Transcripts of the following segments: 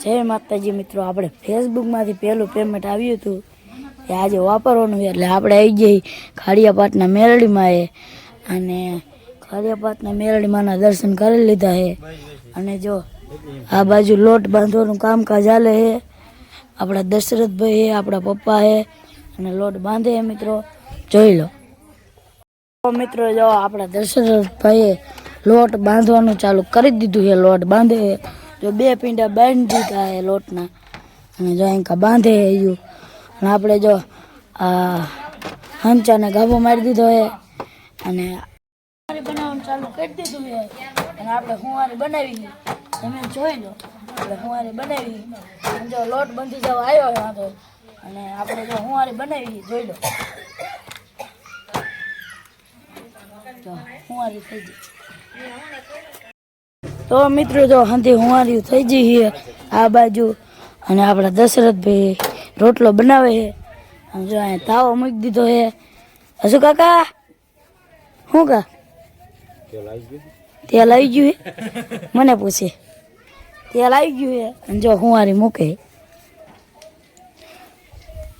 જય માતાજી મિત્રો, આપણે ફેસબુકમાંથી પહેલું પેમેન્ટ આવ્યું હતું એ આજે વાપરવાનું છે. એટલે આપણે આવી જઈએ ખાડિયાપાટના મેરડીમાં અને ખાડિયાપાટના મેરડીમાંના દર્શન કરી લીધા છે. અને જો આ બાજુ લોટ બાંધવાનું કામકાજ ચાલે છે. આપણા દશરથભાઈ છે, આપણા પપ્પા છે અને લોટ બાંધે છે. મિત્રો જોઈ લો. મિત્રો જો આપણા દશરથભાઈએ લોટ બાંધવાનું ચાલુ કરી દીધું છે. લોટ બાંધે જો 2 પીંડા બાંધી દીધા છે લોટના અને જો અહીં બાંધે છે. અને આપણે જો આ હંચાને ગાભો મારી દીધો છે અને બનાવવાનું ચાલુ કરી દીધું છે. અને આપણે હુંવારી બનાવી તમે જોઈ લો. આપણે હુંવારી બનાવી જો લોટ બંધી જવા આવ્યો છે તો અને આપણે જો હુંવારી બનાવી જોઈ લો. હુંવારી થઈ ગઈ તો મિત્રો જો હાથી હુંવારી થઈ ગઈ છે આ બાજુ. અને આપણા દશરથભાઈ રોટલો બનાવે છે. અને જો અહીંયા તાવો મૂકી દીધો છે. હજુ કાકા શું કા તેલ આવી ગયું છે? મને પૂછે તેલ આવી ગયું છે. અને જો હુંવારી મૂકે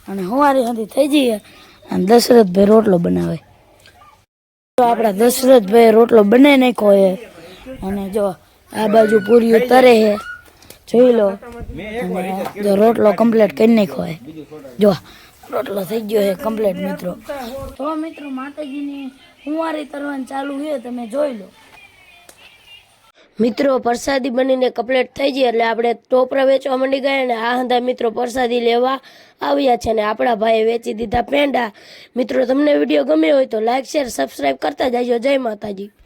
અને હુંવારી હાથી થઈ ગઈ અને દશરથભાઈ રોટલો બનાવે. આપણા દશરથભાઈ રોટલો બનાવી નાખ્યો છે. અને જો આ બાજુ પૂરી તરે છે જોઈ લો. અને જો રોટલો કમ્પ્લીટ કરી નાખ્યો છે. જો રોટલો થઈ ગયો છે કમ્પ્લીટ મિત્રો. તો મિત્રો માતાજીની હુંવારી તરવાનું ચાલુ છે તમે જોઈ લો. મિત્રો પ્રસાદી બનીને કમ્પ્લીટ થઈ ગઈ એટલે આપણે ટોપરા વેચવા માંડી ગયા. અને આ હંધા મિત્રો પ્રસાદી લેવા આવ્યા છે. અને આપણા ભાઈએ વેચી દીધા પેંડા. મિત્રો તમને વિડીયો ગમ્યો હોય તો લાઈક શેર સબસ્ક્રાઈબ કરતા જાજો. જય માતાજી.